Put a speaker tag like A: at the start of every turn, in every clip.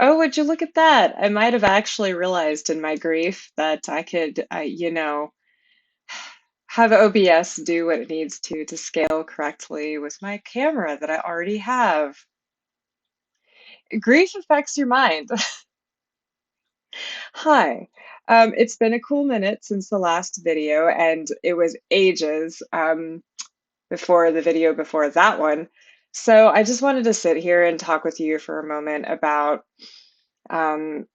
A: Oh, would you look at that? I might have actually realized in my grief that I could, have OBS do what it needs to scale correctly with my camera that I already have. Grief affects your mind. Hi. It's been a cool minute since the last video, and it was ages before the video before that one. So I just wanted to sit here and talk with you for a moment about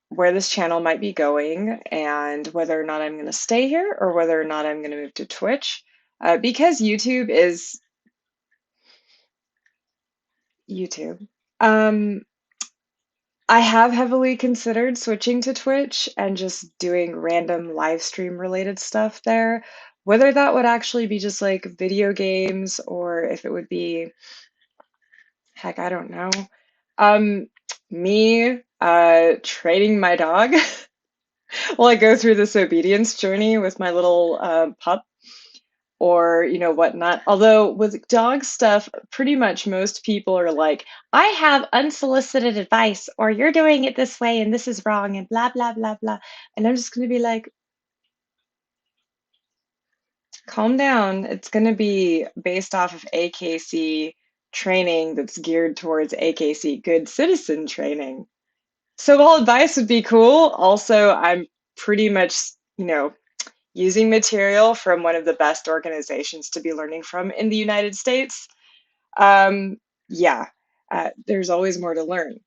A: where this channel might be going and whether or not I'm going to stay here or whether or not I'm going to move to Twitch. Because YouTube is YouTube. Um, I have heavily considered switching to Twitch and just doing random live stream related stuff there. Whether that would actually be just like video games or if it would be, heck, I don't know. Um, Me training my dog while I go through this obedience journey with my little pup or whatnot. Although with dog stuff, pretty much most people are like, I have unsolicited advice, or you're doing it this way and this is wrong, and blah blah blah blah. And I'm just going to be like, calm down. It's going to be based off of AKC training that's geared towards AKC good citizen training. So while advice would be cool, also I'm pretty much, using material from one of the best organizations to be learning from in the United States. Um, yeah, there's always more to learn.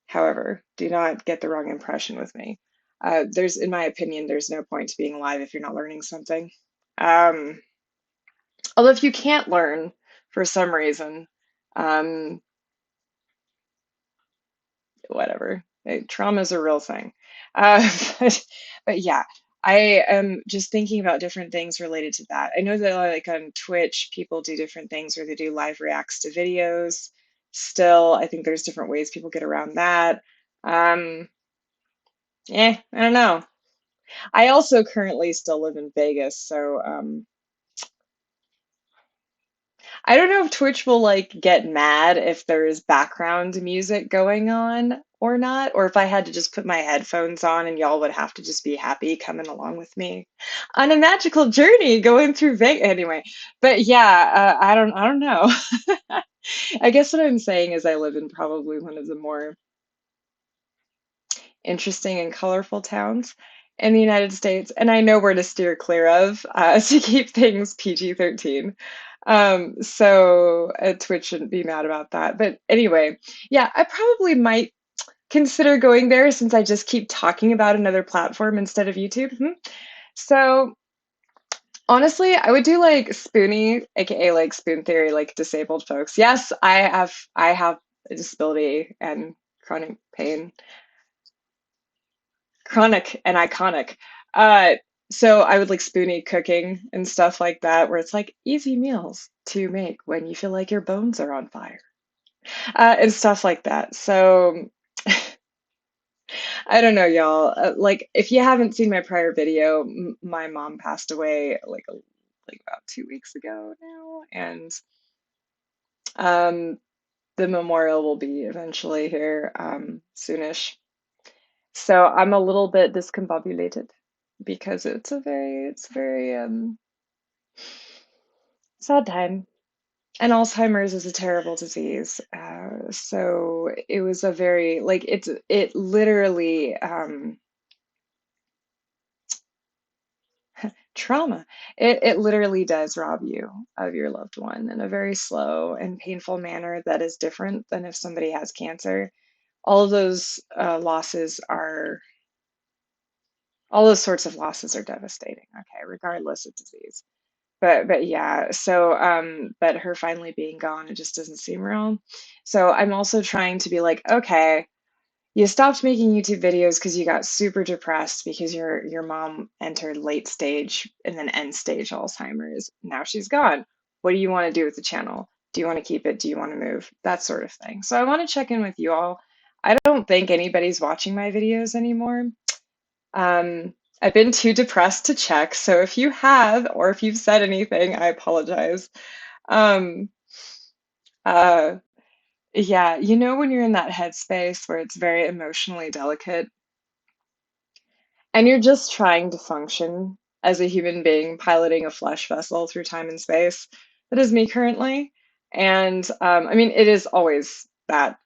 A: However, do not get the wrong impression with me. In my opinion, there's no point to being alive if you're not learning something. Um, Although if you can't learn for some reason, um, whatever, trauma is a real thing. Uh, but, but yeah, I am just thinking about different things related to that. I know that like on Twitch, people do different things where they do live reacts to videos. Still, I think there's different ways people get around that. Um, I don't know. I also currently still live in Vegas, so I don't know if Twitch will like get mad if there's background music going on or not, or if I had to just put my headphones on and y'all would have to just be happy coming along with me on a magical journey going through Vegas anyway. But yeah, I don't know. I guess what I'm saying is I live in probably one of the more interesting and colorful towns in the United States, and I know where to steer clear of to keep things PG-13. Twitch shouldn't be mad about that. But anyway, yeah, I probably might consider going there since I just keep talking about another platform instead of YouTube. So honestly, I would do like Spoonie, aka like Spoon Theory, like disabled folks. Yes, I have a disability and chronic pain, chronic and iconic. Uh, so I would like Spoonie cooking and stuff like that, where it's like easy meals to make when you feel like your bones are on fire, and stuff like that. So I don't know, y'all. Like, if you haven't seen my prior video, my mom passed away like about 2 weeks ago now, and um, the memorial will be eventually here soonish. So I'm a little bit discombobulated because it's a very sad time. And Alzheimer's is a terrible disease. So it was a very like it literally trauma. It literally does rob you of your loved one in a very slow and painful manner that is different than if somebody has cancer. All of those losses are all those sorts of losses are devastating, okay, regardless of disease. But yeah, so but her finally being gone, it just doesn't seem real. So I'm also trying to be like, okay, you stopped making YouTube videos because you got super depressed because your mom entered late stage and then end stage Alzheimer's. Now she's gone. What do you want to do with the channel? Do you want to keep it? Do you want to move? That sort of thing. So I want to check in with you all. I don't think anybody's watching my videos anymore. I've been too depressed to check, so if you have, or if you've said anything, I apologize. Um, uh, Yeah, you know when you're in that headspace where it's very emotionally delicate and you're just trying to function as a human being piloting a flesh vessel through time and space. That is me currently. And I mean, it is always that,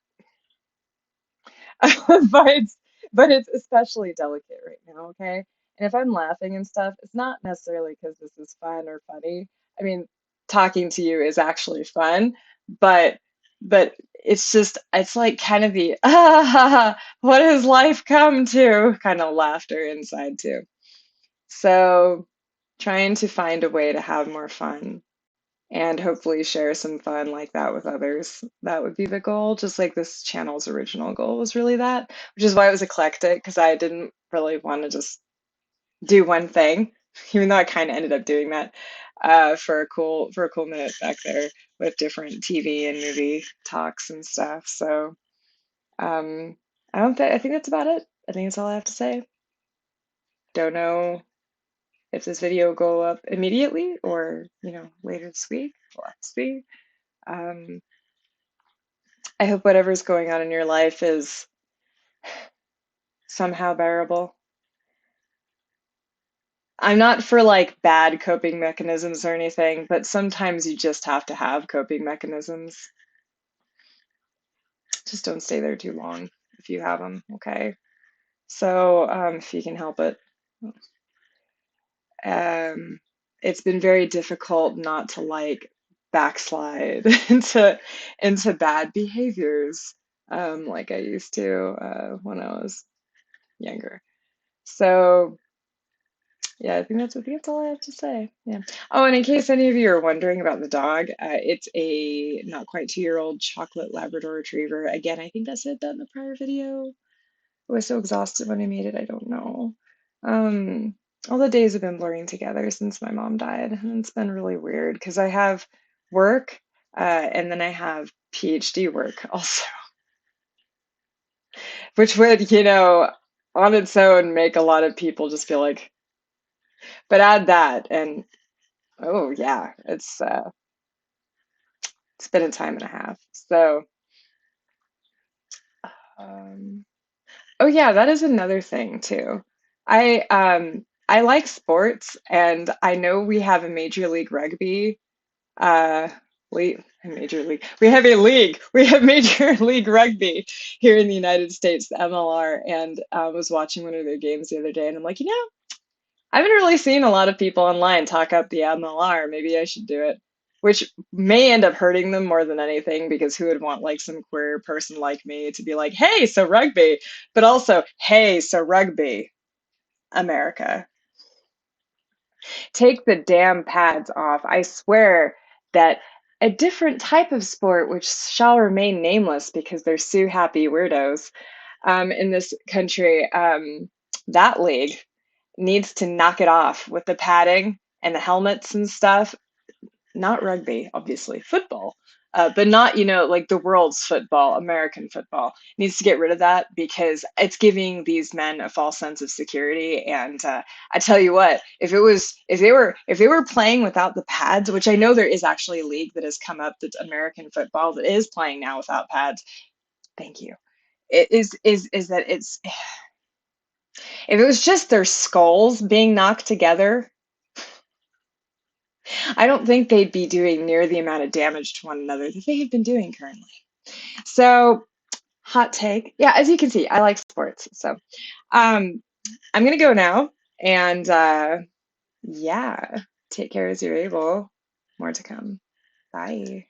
A: but it's especially delicate right now, okay? And if I'm laughing and stuff, it's not necessarily because this is fun or funny. I mean, talking to you is actually fun, but it's just it's like kind of the what has life come to kind of laughter inside too. So trying to find a way to have more fun and hopefully share some fun like that with others. That would be the goal, just like this channel's original goal was really that, which is why it was eclectic, because I didn't really want to just do one thing, even though I kind of ended up doing that for a cool minute back there with different TV and movie talks and stuff. So I think that's about it. I think that's all I have to say. Don't know if this video will go up immediately or, later this week. We'll have to see. Um, I hope whatever's going on in your life is somehow bearable. I'm not for like bad coping mechanisms or anything, but sometimes you just have to have coping mechanisms. Just don't stay there too long if you have them, okay? So, if you can help it. It's been very difficult not to like backslide into bad behaviors, like I used to when I was younger. So yeah, I think that's all I have to say. Yeah. Oh, and in case any of you are wondering about the dog, it's a not quite 2-year-old chocolate Labrador Retriever. Again, I think I said that in the prior video. I was so exhausted when I made it, I don't know. Um, all the days have been blurring together since my mom died, and it's been really weird because I have work, and then I have PhD work also, which would, on its own make a lot of people just feel like, but add that, and oh yeah, it's been a time and a half. So, um, oh yeah, that is another thing too. I like sports, and I know we have a Major League Rugby. Uh, a Major League. We have a league. We have Major League Rugby here in the United States, the MLR, and I was watching one of their games the other day, and I'm like, I haven't really seen a lot of people online talk up the MLR. Maybe I should do it, which may end up hurting them more than anything because who would want like some queer person like me to be like, hey, so rugby, but also, hey, so rugby, America. Take the damn pads off. I swear that a different type of sport, which shall remain nameless because they're sue happy weirdos in this country, that league needs to knock it off with the padding and the helmets and stuff. Not rugby, obviously, football. But not, like the world's football, American football needs to get rid of that because it's giving these men a false sense of security. And I tell you what, if they were playing without the pads, which I know there is actually a league that has come up that's American football that is playing now without pads. Thank you. It is that it's if it was just their skulls being knocked together, I don't think they'd be doing near the amount of damage to one another that they have been doing currently. So, hot take. Yeah, as you can see, I like sports. So, um, I'm gonna go now, and yeah, take care as you're able. More to come. Bye.